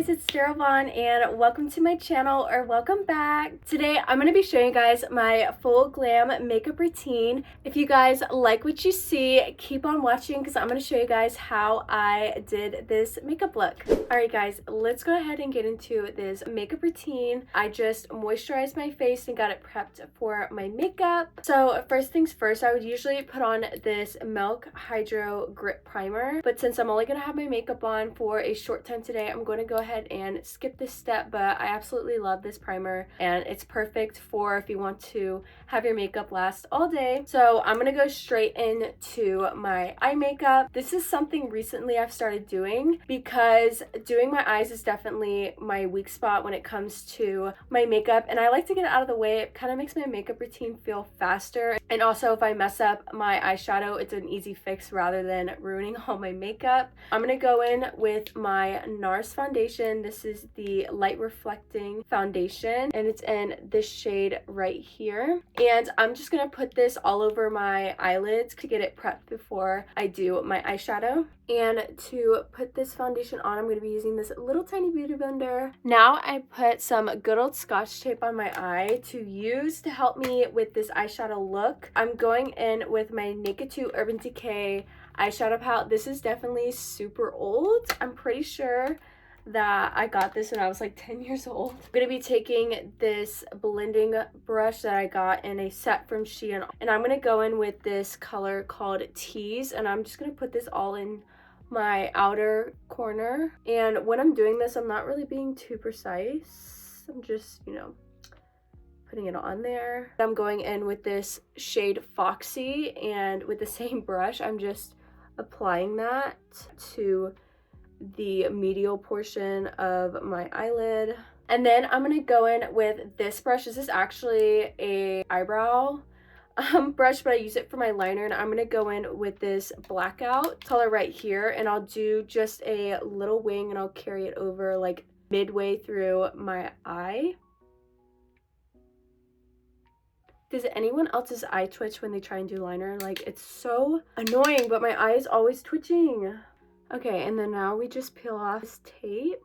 guys, it's Daryl-Von and welcome to my channel, or welcome back. Today I'm going to be showing you guys my full glam makeup routine. If you guys like what you see, keep on watching because I'm going to show you guys how I did this makeup look. Alright guys, let's go ahead and get into this makeup routine. I just moisturized my face and got it prepped for my makeup. So first things first, I would usually put on this Milk Hydro Grip Primer, but since I'm only going to have my makeup on for a short time today, I'm going to go ahead and skip this step. But I absolutely love this primer and it's perfect for if you want to have your makeup last all day. So I'm going to go straight into my eye makeup. This is something recently I've started doing because doing my eyes is definitely my weak spot when it comes to my makeup, and I like to get it out of the way. It kind of makes my makeup routine feel faster, and also if I mess up my eyeshadow, it's an easy fix rather than ruining all my makeup. I'm going to go in with my NARS foundation. This is the Light Reflecting Foundation and it's in this shade right here. And I'm just going to put this all over my eyelids to get it prepped before I do my eyeshadow. And to put this foundation on, I'm going to be using this little tiny beauty blender. Now I put some good old Scotch tape on my eye to use to help me with this eyeshadow look. I'm going in with my Naked 2 Urban Decay eyeshadow palette. This is definitely super old. I'm pretty sure that I got this when I was like 10 years old. I'm going to be taking this blending brush that I got in a set from Shein, and I'm going to go in with this color called Tease, and I'm just going to put this all in my outer corner. And when I'm doing this, I'm not really being too precise. I'm just, putting it on there. I'm going in with this shade Foxy, and with the same brush, I'm just applying that to the medial portion of my eyelid. And then I'm going to go in with this brush. This is actually a eyebrow brush, but I use it for my liner, and I'm going to go in with this Blackout color right here, and I'll do just a little wing and I'll carry it over like midway through my eye. Does anyone else's eye twitch when they try and do liner? Like, it's so annoying, but my eye is always twitching. Okay, and then now we just peel off this tape.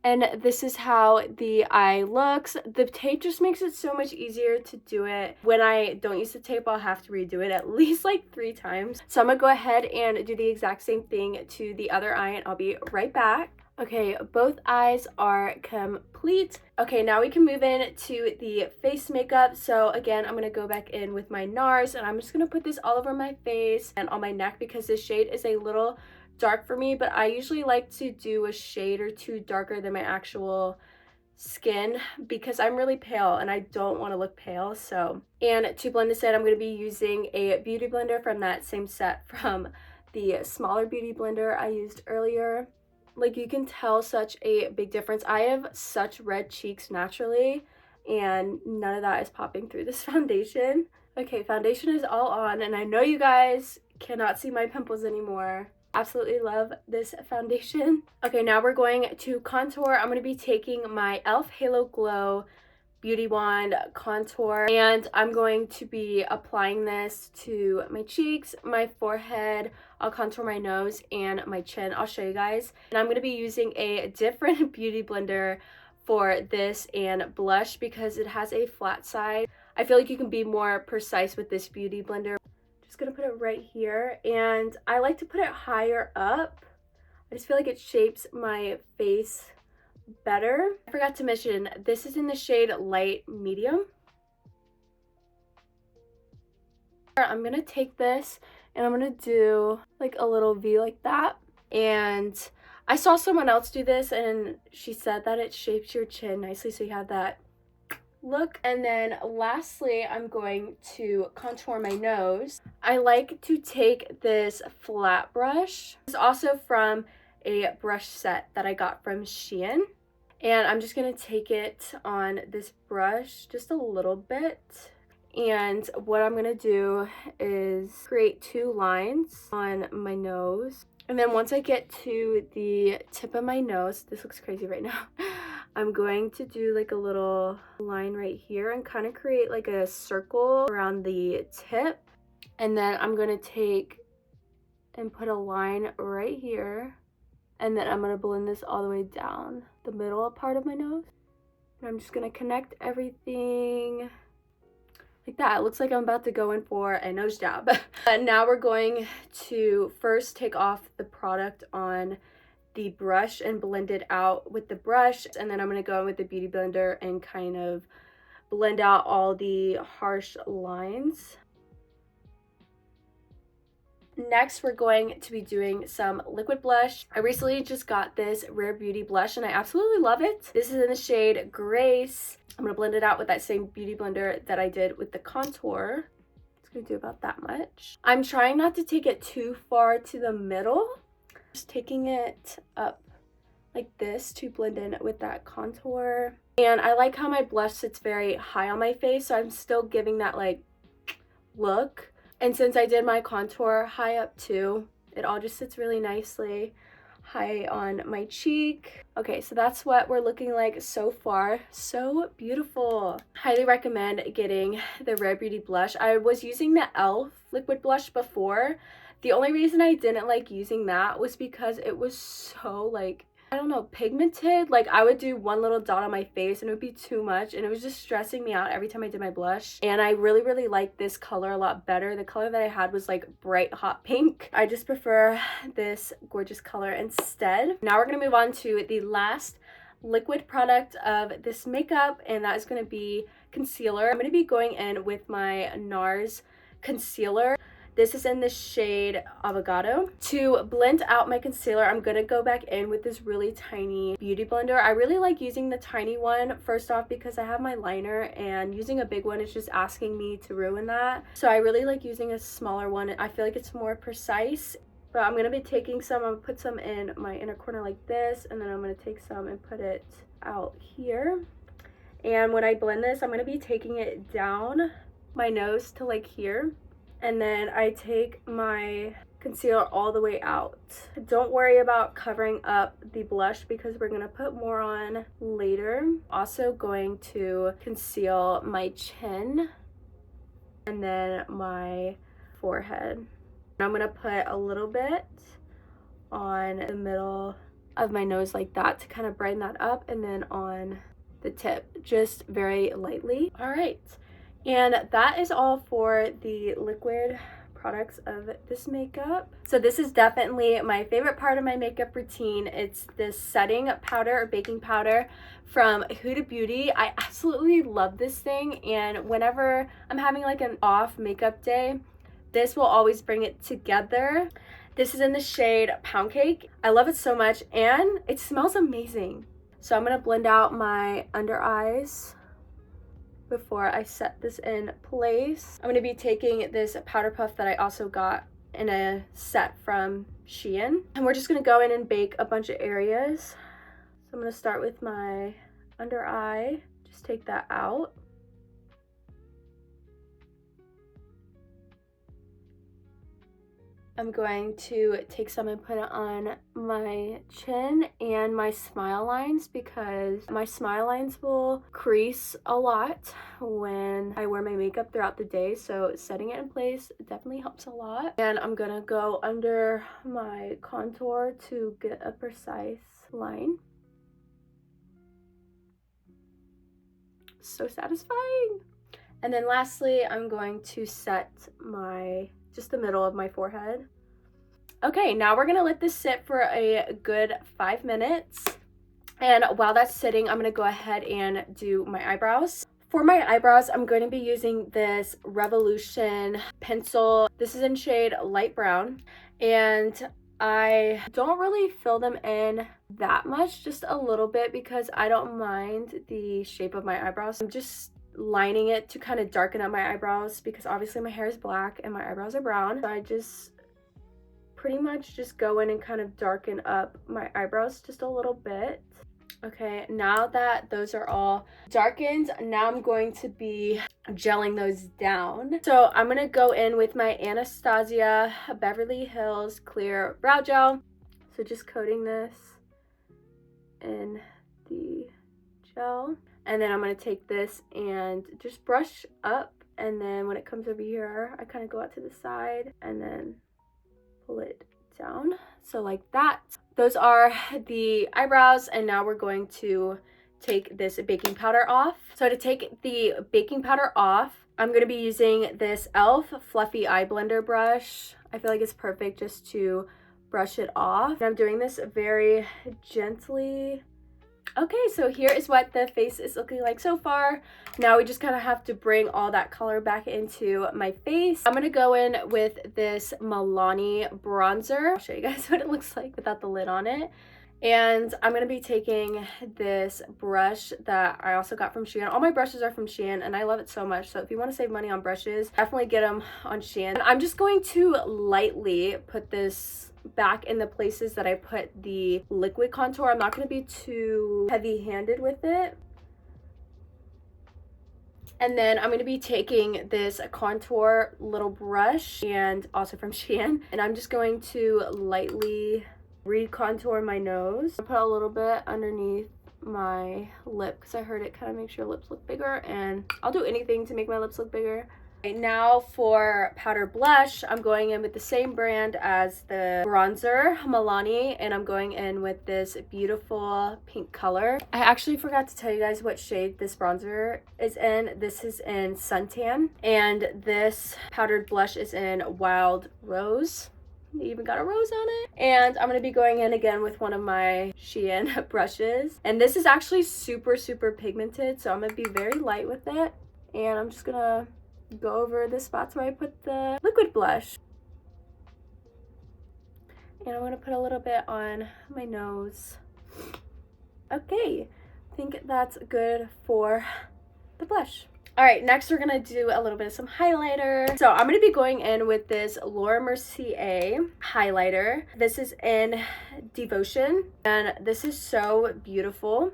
And this is how the eye looks. The tape just makes it so much easier to do it. When I don't use the tape, I'll have to redo it at least like 3 times. So I'm gonna go ahead and do the exact same thing to the other eye, and I'll be right back. Okay, both eyes are complete. Okay, now we can move in to the face makeup. So again, I'm gonna go back in with my NARS, and I'm just gonna put this all over my face and on my neck because this shade is a little dark for me, but I usually like to do a shade or two darker than my actual skin because I'm really pale and I don't want to look pale. So, and to blend this in, I'm going to be using a beauty blender from that same set from the smaller beauty blender I used earlier. Like, you can tell such a big difference. I have such red cheeks naturally, and none of that is popping through this foundation. Okay, foundation is all on, and I know you guys cannot see my pimples anymore. Absolutely love this foundation. Okay, now we're going to contour. I'm going to be taking my e.l.f. Halo Glow Beauty Wand contour, and I'm going to be applying this to my cheeks, my forehead. I'll contour my nose and my chin. I'll show you guys. And I'm going to be using a different beauty blender for this and blush because it has a flat side. I feel like you can be more precise with this beauty blender. Just gonna put it right here, and I like to put it higher up. I just feel like it shapes my face better. I forgot to mention, this is in the shade Light Medium. I'm gonna take this and I'm gonna do like a little V like that. And I saw someone else do this and she said that it shapes your chin nicely, so you have that look. And then lastly, I'm going to contour my nose. I like to take this flat brush. It's also from a brush set that I got from Shein, and I'm just going to take it on this brush just a little bit. And what I'm going to do is create 2 lines on my nose. And then once I get to the tip of my nose, this looks crazy right now, I'm going to do like a little line right here and kind of create like a circle around the tip. And then I'm going to take and put a line right here And then I'm going to blend this all the way down the middle part of my nose. And I'm just going to connect everything like that. It looks like I'm about to go in for a nose job. And now we're going to first take off the product on the brush and blend it out with the brush. And then I'm going to go in with the Beauty Blender and kind of blend out all the harsh lines. Next, we're going to be doing some liquid blush. I recently just got this Rare Beauty blush and I absolutely love it. This is in the shade Grace. I'm going to blend it out with that same Beauty Blender that I did with the contour. It's going to do about that much. I'm trying not to take it too far to the middle. Just taking it up like this to blend in with that contour. And I like how my blush sits very high on my face, so I'm still giving that like look. And since I did my contour high up too, it all just sits really nicely high on my cheek. Okay, so that's what we're looking like so far. So beautiful. Highly recommend getting the Rare Beauty blush. I was using the e.l.f. liquid blush before. The only reason I didn't like using that was because it was so like, I don't know, pigmented. Like I would do one little dot on my face and it would be too much and it was just stressing me out every time I did my blush. And I really like this color a lot better. The color that I had was like bright hot pink. I just prefer this gorgeous color instead. Now we're gonna move on to the last liquid product of this makeup, and that is gonna be concealer. I'm gonna be going in with my NARS concealer. This is in the shade Avocado. To blend out my concealer, I'm gonna go back in with this really tiny beauty blender. I really like using the tiny one, first off, because I have my liner and using a big one is just asking me to ruin that. So I really like using a smaller one. I feel like it's more precise. But I'm gonna be taking some, I'm gonna put some in my inner corner like this, and then I'm gonna take some and put it out here. And when I blend this, I'm gonna be taking it down my nose to like here. And then I take my concealer all the way out. Don't worry about covering up the blush because we're gonna put more on later. Also going to conceal my chin and then my forehead. I'm gonna put a little bit on the middle of my nose like that to kind of brighten that up, and then on the tip, just very lightly. All right. And that is all for the liquid products of this makeup. So this is definitely my favorite part of my makeup routine. It's this setting powder or baking powder from Huda Beauty. I absolutely love this thing, and whenever I'm having like an off makeup day, this will always bring it together. This is in the shade Pound Cake. I love it so much and it smells amazing. So I'm gonna blend out my under eyes before I set this in place. I'm gonna be taking this powder puff that I also got in a set from Shein, and we're just gonna go in and bake a bunch of areas. So I'm gonna start with my under eye, just take that out. I'm going to take some and put it on my chin and my smile lines because my smile lines will crease a lot when I wear my makeup throughout the day. So setting it in place definitely helps a lot. And I'm gonna go under my contour to get a precise line. So satisfying. And then lastly, I'm going to set just the middle of my forehead. Okay, now we're gonna let this sit for a good 5 minutes. And while that's sitting, I'm gonna go ahead and do my eyebrows. For my eyebrows, I'm going to be using this Revolution pencil. This is in shade light brown. And I don't really fill them in that much, just a little bit, because I don't mind the shape of my eyebrows. I'm just lining it to kind of darken up my eyebrows because obviously my hair is black and my eyebrows are brown. So I just pretty much just go in and kind of darken up my eyebrows just a little bit. Okay, now that those are all darkened, now I'm going to be gelling those down. So I'm gonna go in with my Anastasia Beverly Hills Clear Brow Gel. So just coating this in the gel. And then I'm going to take this and just brush up, and then when it comes over here, I kind of go out to the side and then pull it down. So like that. Those are the eyebrows, and now we're going to take this baking powder off. So to take the baking powder off, I'm going to be using this e.l.f. Fluffy Eye Blender brush. I feel like it's perfect just to brush it off. And I'm doing this very gently. Okay, so here is what the face is looking like so far. Now we just kind of have to bring all that color back into my face. I'm gonna go in with this Milani bronzer. I'll show you guys what it looks like without the lid on it. And I'm going to be taking this brush that I also got from Shein. All my brushes are from Shein and I love it so much. So if you want to save money on brushes, definitely get them on Shein. And I'm just going to lightly put this back in the places that I put the liquid contour. I'm not going to be too heavy-handed with it. And then I'm going to be taking this contour little brush, and also from Shein, and I'm just going to lightly recontour my nose. I'll put a little bit underneath my lip because I heard it kind of makes your lips look bigger, and I'll do anything to make my lips look bigger. Right, now for powder blush, I'm going in with the same brand as the bronzer, Milani, and I'm going in with this beautiful pink color. I actually forgot to tell you guys what shade this bronzer is in. This is in Suntan, and this powdered blush is in Wild Rose. It even got a rose on it. And I'm going to be going in again with one of my Shein brushes. And this is actually super, super pigmented, so I'm going to be very light with it. And I'm just going to go over the spots where I put the liquid blush. And I'm going to put a little bit on my nose. Okay, I think that's good for the blush. All right, next we're gonna do a little bit of some highlighter. So I'm gonna be going in with this Laura Mercier highlighter. This is in Devotion, and this is so beautiful.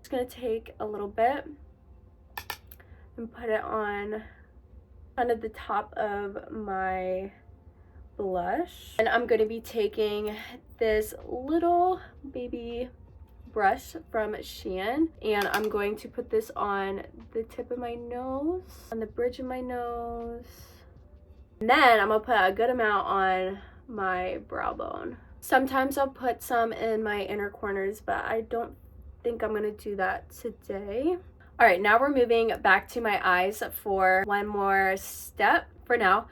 Just gonna take a little bit and put it on kind of the top of my blush. And I'm gonna be taking this little baby brush from Shein, and I'm going to put this on the tip of my nose, on the bridge of my nose, and then I'm gonna put a good amount on my brow bone. Sometimes I'll put some in my inner corners, but I don't think I'm gonna do that today. All right, now we're moving back to my eyes for one more step. For now,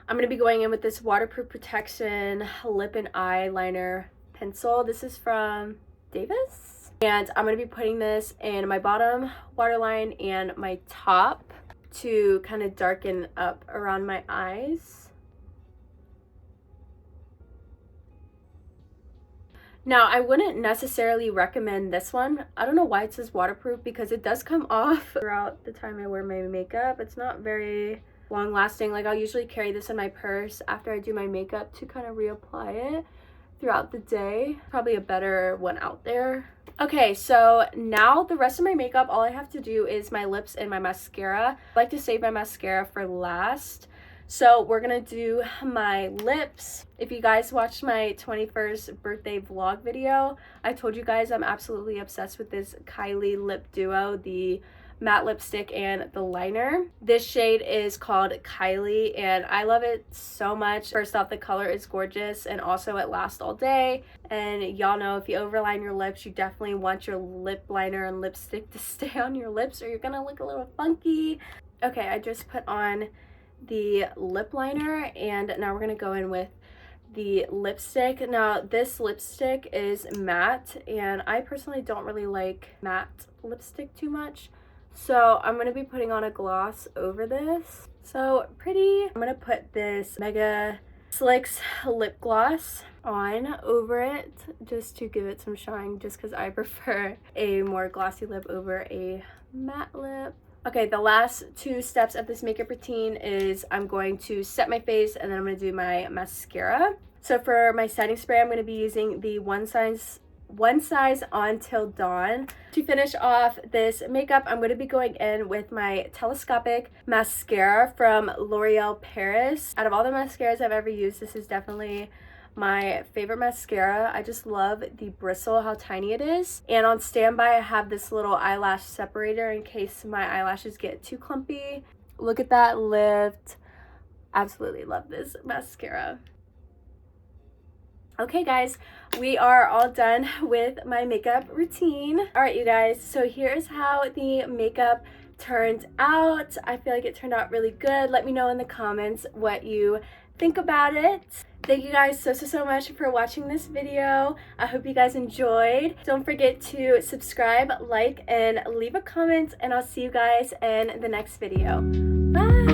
I'm gonna be going in with this waterproof protection lip and eyeliner pencil. This is from Davis. And I'm going to be putting this in my bottom waterline and my top to kind of darken up around my eyes. Now, I wouldn't necessarily recommend this one. I don't know why it says waterproof, because it does come off throughout the time I wear my makeup. It's not very long lasting. Like, I'll usually carry this in my purse after I do my makeup to kind of reapply it throughout the day. Probably a better one out there. Okay, so now the rest of my makeup, all I have to do is my lips and my mascara. I like to save my mascara for last. So we're gonna do my lips. If you guys watched my 21st birthday vlog video, I told you guys I'm absolutely obsessed with this Kylie lip duo, the matte lipstick and the liner. This shade is called Kylie, and I love it so much. First off, the color is gorgeous, and also it lasts all day. And y'all know, if you overline your lips, you definitely want your lip liner and lipstick to stay on your lips, or you're gonna look a little funky. Okay, I just put on the lip liner, and now we're gonna go in with the lipstick. Now this lipstick is matte, and I personally don't really like matte lipstick too much, so I'm going to be putting on a gloss over this. So pretty. I'm going to put this Mega Slicks lip gloss on over it just to give it some shine, just because I prefer a more glossy lip over a matte lip. Okay, the last two steps of this makeup routine is I'm going to set my face, and then I'm going to do my mascara. So for my setting spray, I'm going to be using the One Size On Till Dawn. To finish off this makeup, I'm going to be going in with my telescopic mascara from L'Oreal Paris. Out of all the mascaras I've ever used, this is definitely my favorite mascara. I just love the bristle, how tiny it is. And on standby, I have this little eyelash separator in case my eyelashes get too clumpy. Look at that lift. Absolutely love this mascara. Okay guys, we are all done with my makeup routine. All right, you guys, so here's how the makeup turned out. I feel like it turned out really good. Let me know in the comments what you think about it. Thank you guys so much for watching this video. I hope you guys enjoyed. Don't forget to subscribe, like, and leave a comment, and I'll see you guys in the next video. Bye!